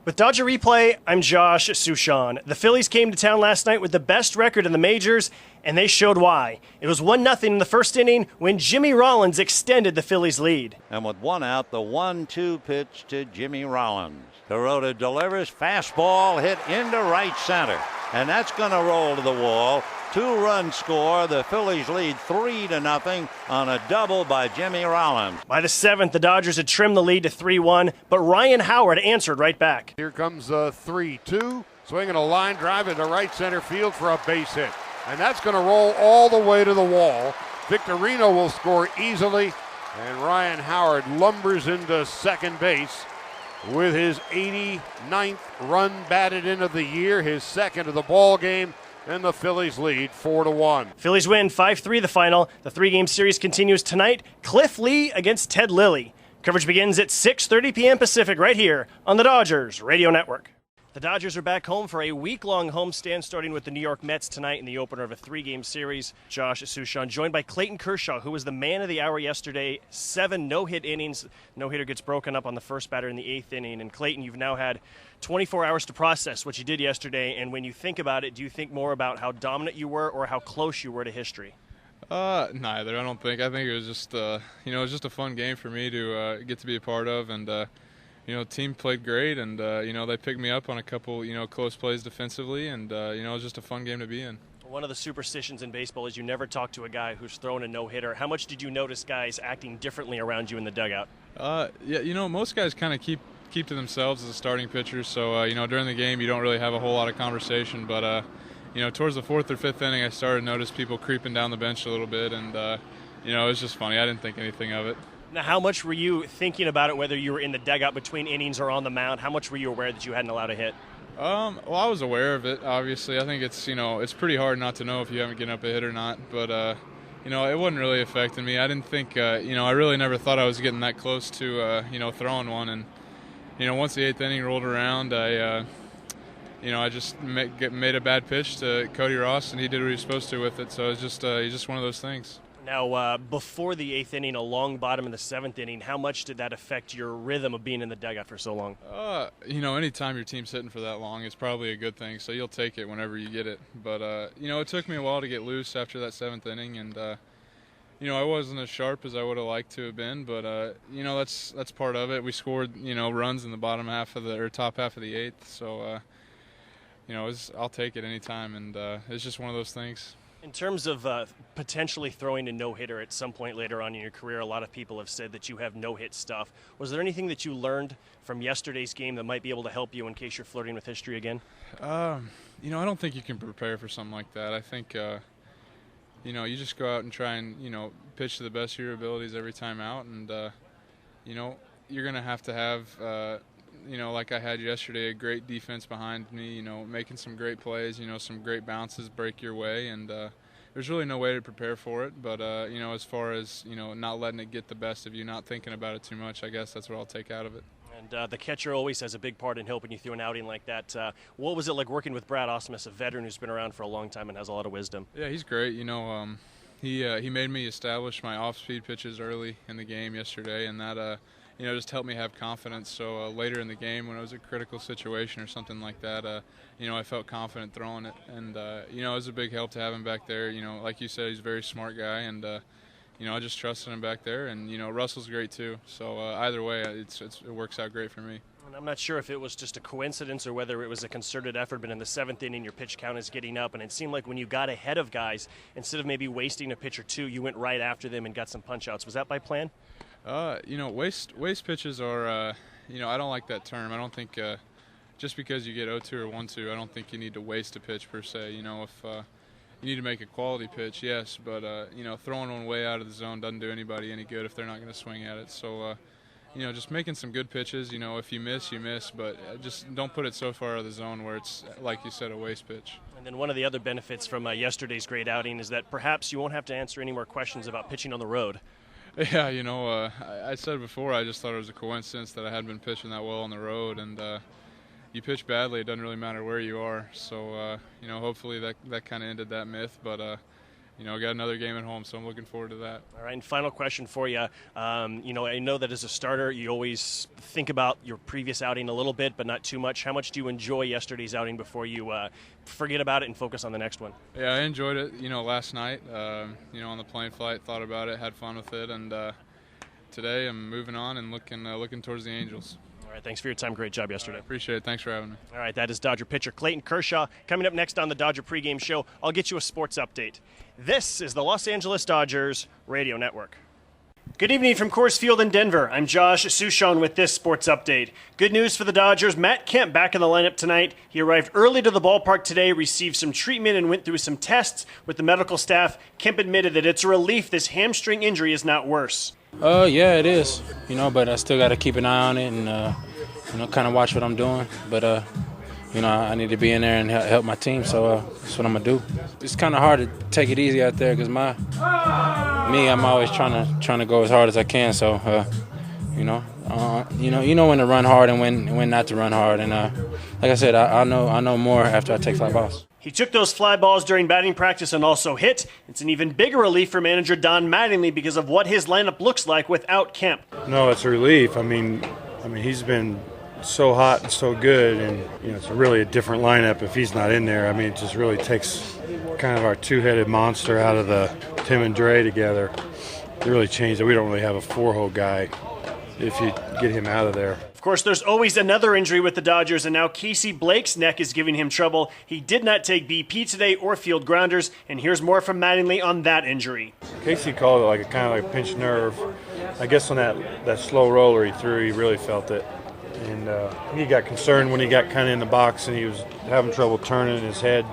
With Dodger Replay, I'm Josh Suchon. The Phillies came to town last night with the best record in the majors, and they showed why. It was 1-0 in the first inning when Jimmy Rollins extended the Phillies' lead. And with one out, the 1-2 pitch to Jimmy Rollins. Hirota delivers, fastball hit into right center. And that's going to roll to the wall. 2-run score. The Phillies lead 3-0 on a double by Jimmy Rollins. By the seventh, the Dodgers had trimmed the lead to 3-1, but Ryan Howard answered right back. Here comes 3-2, swinging a line drive into right center field for a base hit. And that's going to roll all the way to the wall. Victorino will score easily, and Ryan Howard lumbers into second base with his 89th run batted in of the year, his second of the ball game. And the Phillies lead 4-1. Phillies win 5-3 the final. The three-game series continues tonight. Cliff Lee against Ted Lilly. Coverage begins at 6:30 p.m. Pacific right here on the Dodgers Radio Network. The Dodgers are back home for a week-long homestand starting with the New York Mets tonight in the opener of a three-game series. Josh Suchon joined by Clayton Kershaw, who was the man of the hour yesterday. 7 no-hit innings. No-hitter gets broken up on the first batter in the 8th inning. And Clayton, you've now had 24 hours to process what you did yesterday. And when you think about it, do you think more about how dominant you were or how close you were to history? Neither, I don't think. I think it was just, it was just a fun game for me to get to be a part of. And, team played great, and, they picked me up on a couple, close plays defensively, and, it was just a fun game to be in. One of the superstitions in baseball is you never talk to a guy who's thrown a no-hitter. How much did you notice guys acting differently around you in the dugout? Most guys kind of keep to themselves as a starting pitcher, so, during the game you don't really have a whole lot of conversation, but, towards the 4th or 5th inning I started to notice people creeping down the bench a little bit, and, it was just funny. I didn't think anything of it. Now, how much were you thinking about it, whether you were in the dugout between innings or on the mound? How much were you aware that you hadn't allowed a hit? Well, I was aware of it, obviously. I think it's, it's pretty hard not to know if you haven't getting up a hit or not. But, it wasn't really affecting me. I didn't think, I really never thought I was getting that close to, throwing one. And, once the 8th inning rolled around, I just made a bad pitch to Cody Ross, and he did what he was supposed to with it. So it's just one of those things. Now, before the 8th inning, a long bottom in the 7th inning, how much did that affect your rhythm of being in the dugout for so long? Anytime your team's hitting for that long, it's probably a good thing. So you'll take it whenever you get it. But, it took me a while to get loose after that 7th inning. And, I wasn't as sharp as I would have liked to have been. But, that's part of it. We scored, runs in the top half of the 8th. So, I'll take it anytime. And it's just one of those things. In terms of potentially throwing a no-hitter at some point later on in your career, a lot of people have said that you have no-hit stuff. Was there anything that you learned from yesterday's game that might be able to help you in case you're flirting with history again? I don't think you can prepare for something like that. I think, you just go out and try and, pitch to the best of your abilities every time out. And, you're going to have like I had yesterday, a great defense behind me, making some great plays, some great bounces break your way, and there's really no way to prepare for it. But, as far as, not letting it get the best of you, not thinking about it too much, I guess that's what I'll take out of it. And the catcher always has a big part in helping you through an outing like that. What was it like working with Brad Ausmus, a veteran who's been around for a long time and has a lot of wisdom? Yeah, he's great. He made me establish my off-speed pitches early in the game yesterday, and that just helped me have confidence. So later in the game, when it was a critical situation or something like that, I felt confident throwing it. And, it was a big help to have him back there. Like you said, he's a very smart guy. And, I just trusted him back there. And, Russell's great too. So either way, it works out great for me. And I'm not sure if it was just a coincidence or whether it was a concerted effort, but in the 7th inning, your pitch count is getting up. And it seemed like when you got ahead of guys, instead of maybe wasting a pitch or two, you went right after them and got some punch-outs. Was that by plan? Waste pitches are, I don't like that term. I don't think just because you get 0-2 or 1-2, I don't think you need to waste a pitch per se. If you need to make a quality pitch, yes, but, throwing one way out of the zone doesn't do anybody any good if they're not going to swing at it. So, just making some good pitches, if you miss, you miss, but just don't put it so far out of the zone where it's, like you said, a waste pitch. And then one of the other benefits from yesterday's great outing is that perhaps you won't have to answer any more questions about pitching on the road. Yeah, I said before, I just thought it was a coincidence that I hadn't been pitching that well on the road, and you pitch badly, it doesn't really matter where you are. So, hopefully that kind of ended that myth. But, got another game at home, so I'm looking forward to that. All right, and final question for you. I know that as a starter, you always think about your previous outing a little bit, but not too much. How much do you enjoy yesterday's outing before you forget about it and focus on the next one? Yeah, I enjoyed it, last night, on the plane flight, thought about it, had fun with it, and today I'm moving on and looking towards the Angels. All right, thanks for your time. Great job yesterday. Appreciate it. Thanks for having me. All right, that is Dodger pitcher Clayton Kershaw. Coming up next on the Dodger pregame show, I'll get you a sports update. This is the Los Angeles Dodgers Radio Network. Good evening from Coors Field in Denver. I'm Josh Suchon with this sports update. Good news for the Dodgers. Matt Kemp back in the lineup tonight. He arrived early to the ballpark today, received some treatment, and went through some tests with the medical staff. Kemp admitted that it's a relief this hamstring injury is not worse. Yeah, it is. But I still got to keep an eye on it and, kind of watch what I'm doing. But, I need to be in there and help my team, so that's what I'm going to do. It's kind of hard to take it easy out there because I'm always trying to go as hard as I can. So, when to run hard and when not to run hard. And like I said, I know more after I take fly balls. He took those fly balls during batting practice and also hit. It's an even bigger relief for manager Don Mattingly because of what his lineup looks like without Kemp. No, it's a relief. I mean, he's been so hot and so good, and it's really a different lineup if he's not in there. I mean, it just really takes kind of our two-headed monster out of the Tim and Dre together. It really changed it. We don't really have a four-hole guy if you get him out of there. Of course, there's always another injury with the Dodgers, and now Casey Blake's neck is giving him trouble. He did not take BP today or field grounders, and here's more from Mattingly on that injury. Casey called it like a kind of like a pinched nerve. I guess on that slow roller he threw, he really felt it. And he got concerned when he got kind of in the box and he was having trouble turning his head.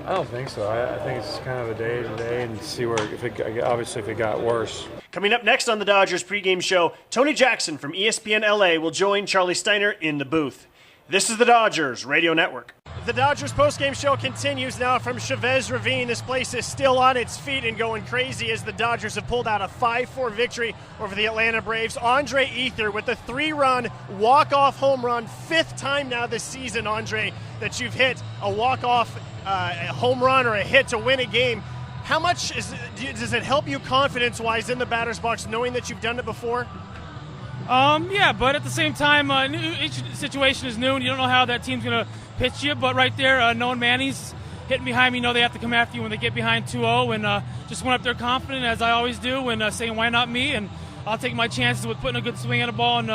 I don't think so. I think it's kind of a day-to-day and see where if it got worse. Coming up next on the Dodgers pregame show, Tony Jackson from ESPN LA will join Charlie Steiner in the booth. This is the Dodgers Radio Network. The Dodgers postgame show continues now from Chavez Ravine. This place is still on its feet and going crazy as the Dodgers have pulled out a 5-4 victory over the Atlanta Braves. Andre Ethier with a 3-run walk-off home run, 5th time now this season, Andre, that you've hit a walk-off a home run or a hit to win a game. How much does it help you confidence-wise in the batter's box knowing that you've done it before? Yeah, but at the same time, each situation is new, and you don't know how that team's going to pitch you. But right there, knowing Manny's hitting behind me, they have to come after you when they get behind 2-0, and just went up there confident, as I always do, and saying, why not me? And I'll take my chances with putting a good swing at a ball, and,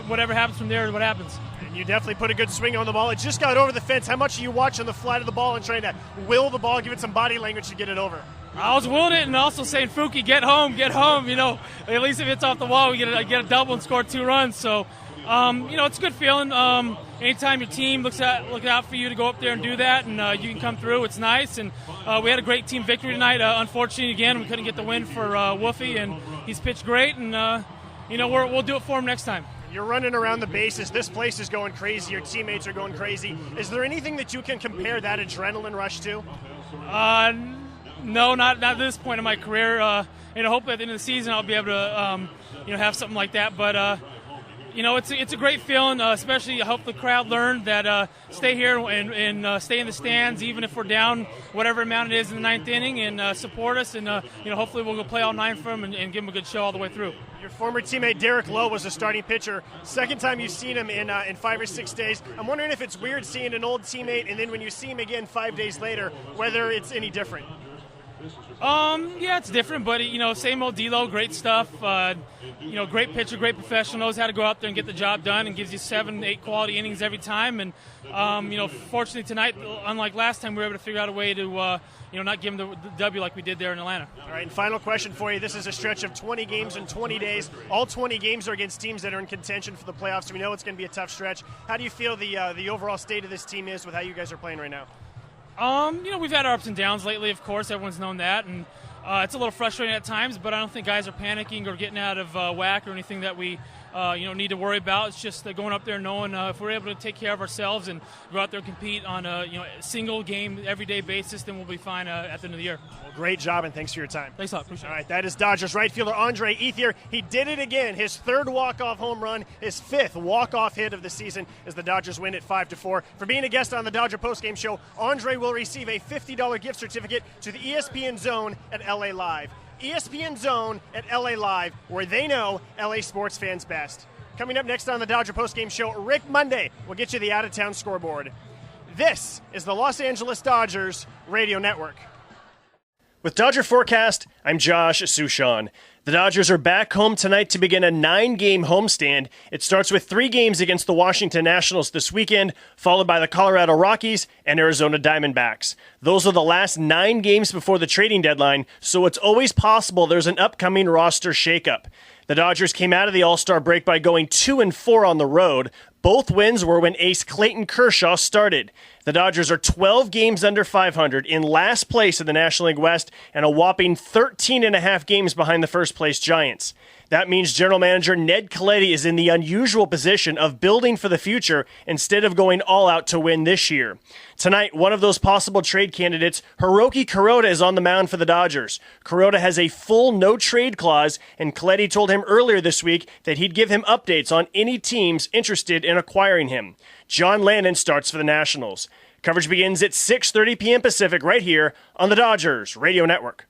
whatever happens from there is what happens. You definitely put a good swing on the ball. It just got over the fence. How much are you watching the flight of the ball and trying to will the ball, give it some body language to get it over? I was willing it and also saying, Fuki, get home. At least if it's off the wall, we get a double and score 2 runs. So, it's a good feeling. Anytime your team look out for you to go up there and do that, and you can come through, it's nice. And we had a great team victory tonight. Unfortunately, again, we couldn't get the win for Wolfie, and he's pitched great. And, we'll do it for him next time. You're running around the bases. This place is going crazy. Your teammates are going crazy. Is there anything that you can compare that adrenaline rush to? No, not at this point in my career. Hopefully at the end of the season I'll be able to, have something like that. But, it's a great feeling, especially I hope the crowd learned that stay here and stay in the stands, even if we're down whatever amount it is in the 9th inning, and support us. And, hopefully we'll go play all 9 for them and give them a good show all the way through. Your former teammate Derek Lowe was a starting pitcher. Second time you've seen him in 5 or 6 days. I'm wondering if it's weird seeing an old teammate and then when you see him again 5 days later, whether it's any different. Yeah, it's different, but same old D-Lo, great stuff. Great pitcher, great professional, knows how to go out there and get the job done, and gives you 7-8 quality innings every time. And fortunately tonight, unlike last time, we were able to figure out a way to not give them the W like we did there in Atlanta. All right, and final question for you. This is a stretch of 20 games in 20 days. All 20 games are against teams that are in contention for the playoffs, so we know it's going to be a tough stretch. How do you feel the overall state of this team is with how you guys are playing right now? We've had our ups and downs lately, of course. Everyone's known that, and it's a little frustrating at times, but I don't think guys are panicking or getting out of whack or anything that we need to worry about. It's just going up there knowing if we're able to take care of ourselves and go out there and compete on a single game, everyday basis, then we'll be fine at the end of the year. Well, great job, and thanks for your time. Thanks a lot. Appreciate it. All right, that is Dodgers right fielder Andre Ethier. He did it again. His third walk-off home run, his fifth walk-off hit of the season as the Dodgers win at 5-4. For being a guest on the Dodger postgame show, Andre will receive a $50 gift certificate to the ESPN Zone at LA Live. ESPN Zone at LA Live, where they know LA sports fans best. Coming up next on the Dodger postgame show, Rick Monday will get you the out-of-town scoreboard. This is the Los Angeles Dodgers Radio Network. With Dodger Forecast, I'm Josh Suchon. The Dodgers are back home tonight to begin a 9-game homestand. It starts with 3 games against the Washington Nationals this weekend, followed by the Colorado Rockies and Arizona Diamondbacks. Those are the last 9 games before the trading deadline, so it's always possible there's an upcoming roster shakeup. The Dodgers came out of the All-Star break by going 2-4 on the road. Both wins were when ace Clayton Kershaw started. The Dodgers are 12 games under 500, in last place in the National League West, and a whopping 13.5 games behind the first-place Giants. That means general manager Ned Colletti is in the unusual position of building for the future instead of going all out to win this year. Tonight, one of those possible trade candidates, Hiroki Kuroda, is on the mound for the Dodgers. Kuroda has a full no-trade clause, and Colletti told him earlier this week that he'd give him updates on any teams interested in acquiring him. John Landon starts for the Nationals. Coverage begins at 6:30 p.m. Pacific right here on the Dodgers Radio Network.